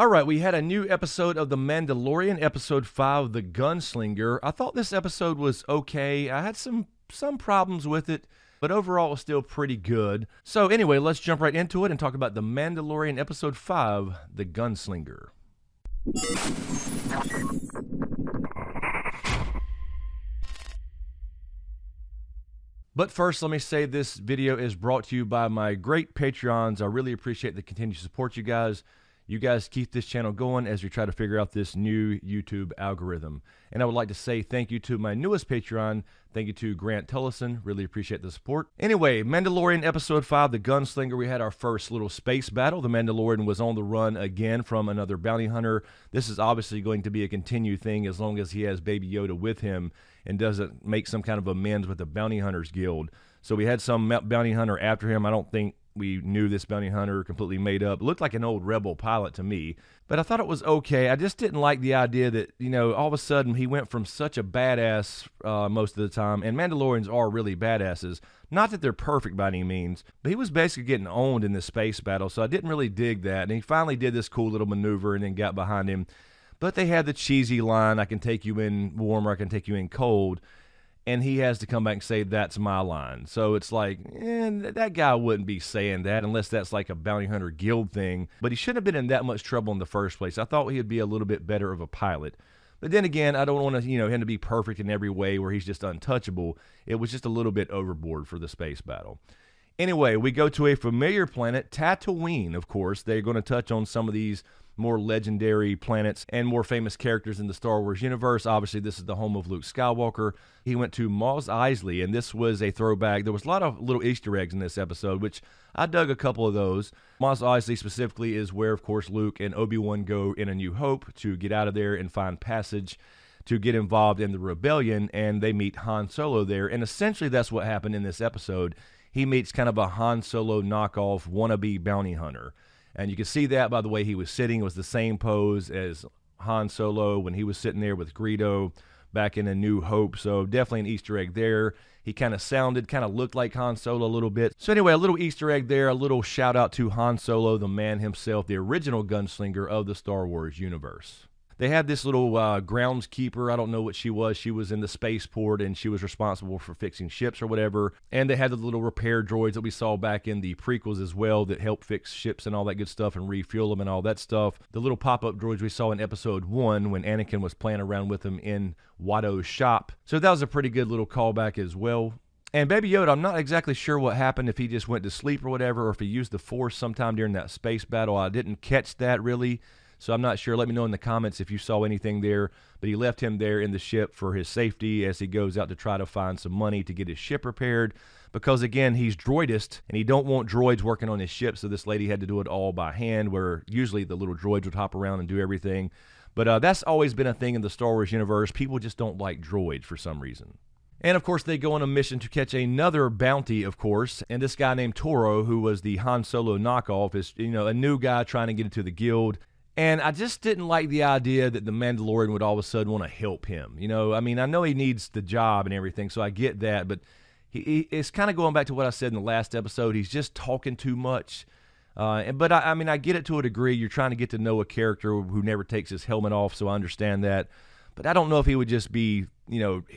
All right, we had a new episode of The Mandalorian, episode 5, The Gunslinger. I thought this episode was okay. I had some problems with it, but overall it was still pretty good. So anyway, let's jump right into it and talk about The Mandalorian, episode 5, The Gunslinger. But first, let me say this video is brought to you by my great Patreons. I really appreciate the continued support, you guys. You guys keep this channel going as we try to figure out this new YouTube algorithm. And I would like to say thank you to my newest Patreon. Thank you to Grant Tullison. Really appreciate the support. Anyway, Mandalorian Episode 5, The Gunslinger. We had our first little space battle. The Mandalorian was on the run again from another bounty hunter. This is obviously going to be a continued thing as long as he has Baby Yoda with him and doesn't make some kind of amends with the Bounty Hunters Guild. So we had some bounty hunter after him. I don't think we knew this bounty hunter completely made up. It looked like an old rebel pilot to me, but I thought it was okay. I just didn't like the idea that, you know, all of a sudden he went from such a badass most of the time, and Mandalorians are really badasses. Not that they're perfect by any means, but he was basically getting owned in this space battle, so I didn't really dig that. And he finally did this cool little maneuver and then got behind him. But they had the cheesy line, I can take you in warm or I can take you in cold. And he has to come back and say, that's my line. So it's like, that guy wouldn't be saying that unless that's like a bounty hunter guild thing. But he shouldn't have been in that much trouble in the first place. I thought he'd be a little bit better of a pilot. But then again, I don't want to, him to be perfect in every way where he's just untouchable. It was just a little bit overboard for the space battle. Anyway, we go to a familiar planet, Tatooine, of course. They're going to touch on some of these more legendary planets and more famous characters in the Star Wars universe. Obviously, this is the home of Luke Skywalker. He went to Mos Eisley, and this was a throwback. There was a lot of little Easter eggs in this episode, which I dug a couple of those. Mos Eisley specifically is where, of course, Luke and Obi-Wan go in A New Hope to get out of there and find passage to get involved in the rebellion, and they meet Han Solo there. And essentially, that's what happened in this episode. He meets kind of a Han Solo knockoff wannabe bounty hunter. And you can see that by the way he was sitting. It was the same pose as Han Solo when he was sitting there with Greedo back in A New Hope. So definitely an Easter egg there. He kind of looked like Han Solo a little bit. So anyway, a little Easter egg there. A little shout out to Han Solo, the man himself, the original gunslinger of the Star Wars universe. They had this little groundskeeper. I don't know what she was. She was in the spaceport, and she was responsible for fixing ships or whatever. And they had the little repair droids that we saw back in the prequels as well that help fix ships and all that good stuff and refuel them and all that stuff. The little pop-up droids we saw in Episode 1 when Anakin was playing around with them in Watto's shop. So that was a pretty good little callback as well. And Baby Yoda, I'm not exactly sure what happened, if he just went to sleep or whatever, or if he used the Force sometime during that space battle. I didn't catch that really. So I'm not sure. Let me know in the comments if you saw anything there. But he left him there in the ship for his safety as he goes out to try to find some money to get his ship repaired. Because, again, he's droidist, and he don't want droids working on his ship, so this lady had to do it all by hand, where usually the little droids would hop around and do everything. But that's always been a thing in the Star Wars universe. People just don't like droids for some reason. And, of course, they go on a mission to catch another bounty, of course. And this guy named Toro, who was the Han Solo knockoff, is, a new guy trying to get into the guild. And I just didn't like the idea that the Mandalorian would all of a sudden want to help him. I mean, I know he needs the job and everything, so I get that. But it's kind of going back to what I said in the last episode. He's just talking too much. But I mean, I get it to a degree. You're trying to get to know a character who never takes his helmet off, so I understand that. But I don't know if he would just be,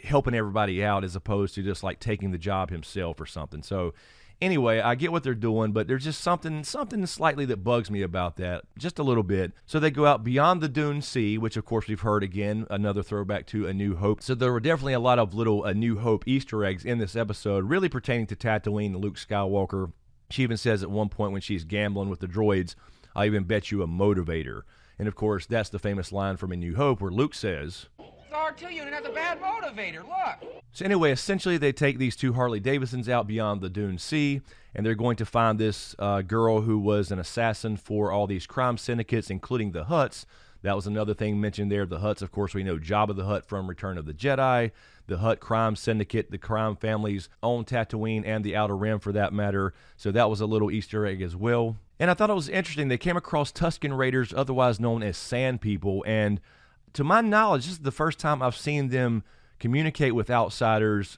helping everybody out as opposed to just like taking the job himself or something. So anyway, I get what they're doing, but there's just something slightly that bugs me about that, just a little bit. So they go out beyond the Dune Sea, which of course we've heard again, another throwback to A New Hope. So there were definitely a lot of little A New Hope Easter eggs in this episode, really pertaining to Tatooine and Luke Skywalker. She even says at one point when she's gambling with the droids, "I even bet you a motivator." And of course, that's the famous line from A New Hope where Luke says, R2 unit has a bad motivator, look. So anyway, essentially they take these two Harley Davidsons out beyond the Dune Sea, and they're going to find this girl who was an assassin for all these crime syndicates, including the Hutts. That was another thing mentioned there. The Hutts, of course, we know Jabba the Hutt from Return of the Jedi. The Hutt crime syndicate, the crime families own Tatooine and the Outer Rim for that matter. So that was a little Easter egg as well. And I thought it was interesting. They came across Tusken Raiders, otherwise known as Sand People, and to my knowledge, this is the first time I've seen them communicate with outsiders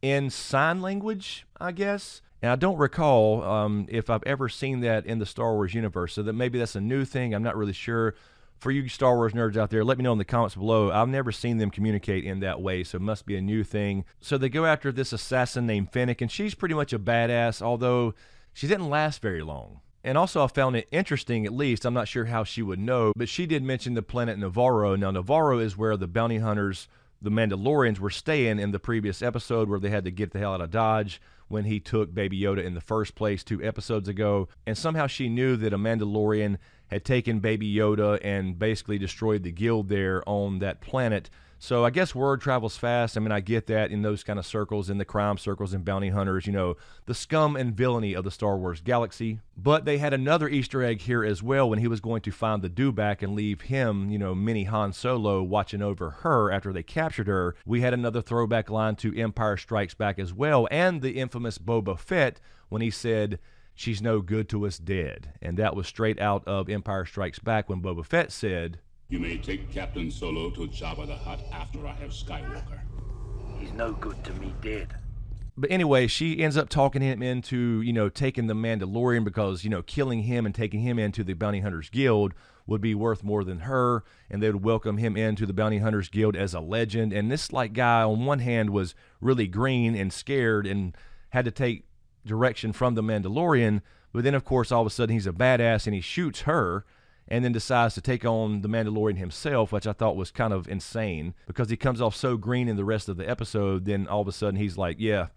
in sign language, I guess. And I don't recall if I've ever seen that in the Star Wars universe, so that maybe that's a new thing. I'm not really sure. For you Star Wars nerds out there, let me know in the comments below. I've never seen them communicate in that way, so it must be a new thing. So they go after this assassin named Fennec, and she's pretty much a badass, although she didn't last very long. And also I found it interesting, at least, I'm not sure how she would know, but she did mention the planet Navarro. Now, Navarro is where the bounty hunters, the Mandalorians, were staying in the previous episode where they had to get the hell out of Dodge when he took Baby Yoda in the first place 2 episodes ago. And somehow she knew that a Mandalorian had taken Baby Yoda and basically destroyed the guild there on that planet. So I guess word travels fast. I mean, I get that in those kind of circles, in the crime circles and bounty hunters, you know, the scum and villainy of the Star Wars galaxy. But they had another Easter egg here as well when he was going to find the dewback and leave him, you know, mini Han Solo watching over her after they captured her. We had another throwback line to Empire Strikes Back as well, and the infamous Boba Fett when he said, "She's no good to us dead." And that was straight out of Empire Strikes Back when Boba Fett said, "You may take Captain Solo to Jabba the Hutt after I have Skywalker. He's no good to me dead." But anyway, she ends up talking him into, you know, taking the Mandalorian because, you know, killing him and taking him into the Bounty Hunters Guild would be worth more than her, and they would welcome him into the Bounty Hunters Guild as a legend. And this, like, guy on one hand was really green and scared and had to take direction from the Mandalorian, but then, of course, all of a sudden he's a badass and he shoots her and then decides to take on the Mandalorian himself, which I thought was kind of insane because he comes off so green in the rest of the episode. Then all of a sudden he's like, yeah,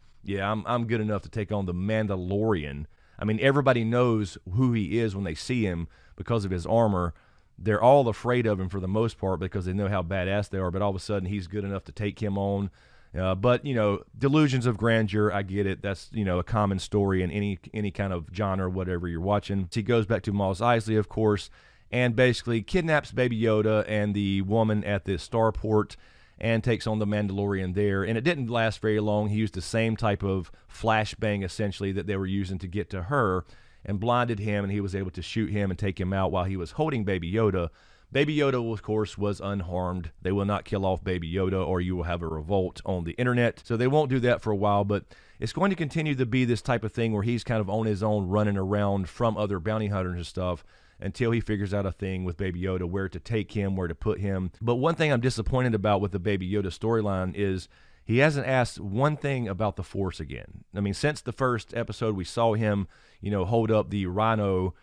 I'm good enough to take on the Mandalorian. I mean, everybody knows who he is when they see him because of his armor. They're all afraid of him for the most part because they know how badass they are, but all of a sudden he's good enough to take him on. But, you know, delusions of grandeur, I get it. That's, you know, a common story in any kind of genre, whatever you're watching. He goes back to Mos Eisley, of course, and basically kidnaps Baby Yoda and the woman at the starport and takes on the Mandalorian there. And it didn't last very long. He used the same type of flashbang, essentially, that they were using to get to her and blinded him, and he was able to shoot him and take him out while he was holding Baby Yoda. Baby Yoda, of course, was unharmed. They will not kill off Baby Yoda or you will have a revolt on the internet. So they won't do that for a while, but it's going to continue to be this type of thing where he's kind of on his own running around from other bounty hunters and stuff until he figures out a thing with Baby Yoda, where to take him, where to put him. But one thing I'm disappointed about with the Baby Yoda storyline is he hasn't asked one thing about the Force again. I mean, since the first episode we saw him, you know, hold up the rhino,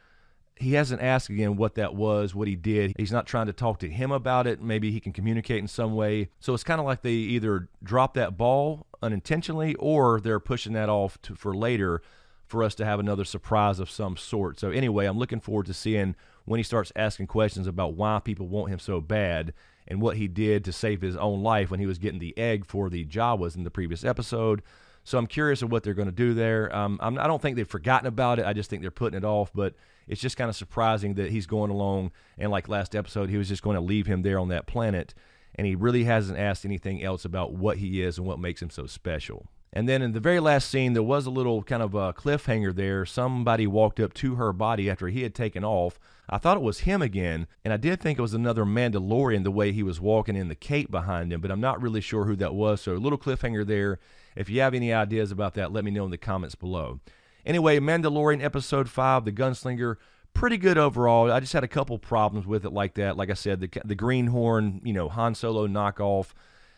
he hasn't asked again what that was, what he did. He's not trying to talk to him about it. Maybe he can communicate in some way. So it's kind of like they either drop that ball unintentionally or they're pushing that off for later for us to have another surprise of some sort. So anyway, I'm looking forward to seeing when he starts asking questions about why people want him so bad and what he did to save his own life when he was getting the egg for the Jawas in the previous episode. So I'm curious of what they're going to do there. I don't think they've forgotten about it. I just think they're putting it off, but it's just kind of surprising that he's going along, and like last episode, he was just going to leave him there on that planet, and he really hasn't asked anything else about what he is and what makes him so special. And then in the very last scene, there was a little kind of a cliffhanger there. Somebody walked up to her body after he had taken off. I thought it was him again, and I did think it was another Mandalorian the way he was walking in the cape behind him, but I'm not really sure who that was. So a little cliffhanger there. If you have any ideas about that, let me know in the comments below. Anyway, Mandalorian Episode 5, The Gunslinger, pretty good overall. I just had a couple problems with it like that. Like I said, the greenhorn, you know, Han Solo knockoff,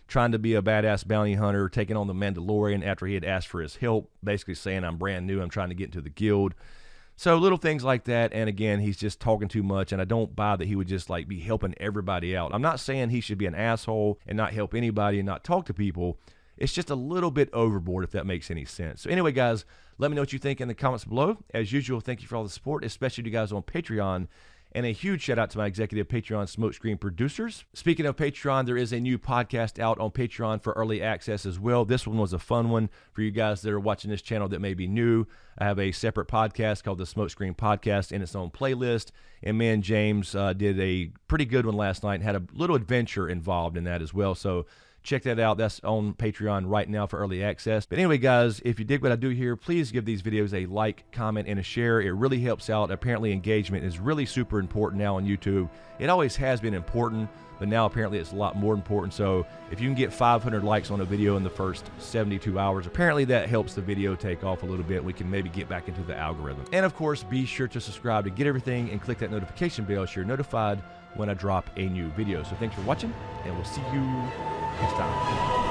trying to be a badass bounty hunter, taking on the Mandalorian after he had asked for his help, basically saying, I'm brand new, I'm trying to get into the guild. So little things like that, and again, he's just talking too much, and I don't buy that he would just like be helping everybody out. I'm not saying he should be an asshole and not help anybody and not talk to people. It's just a little bit overboard, if that makes any sense. So anyway, guys, let me know what you think in the comments below. As usual, thank you for all the support, especially to you guys on Patreon. And a huge shout out to my executive Patreon SmokeScreen producers. Speaking of Patreon, there is a new podcast out on Patreon for early access as well. This one was a fun one for you guys that are watching this channel that may be new. I have a separate podcast called the SmokeScreen Podcast in its own playlist. And me and James did a pretty good one last night and had a little adventure involved in that as well. So check that out. That's on Patreon right now for early access. But anyway, guys, if you dig what I do here, please give these videos a like, comment, and a share. It really helps out. Apparently, engagement is really super important now on YouTube. It always has been important, but now apparently it's a lot more important. So if you can get 500 likes on a video in the first 72 hours, apparently that helps the video take off a little bit. We can maybe get back into the algorithm. And of course, be sure to subscribe to get everything and click that notification bell so you're notified when I drop a new video. So thanks for watching, and we'll see you next time.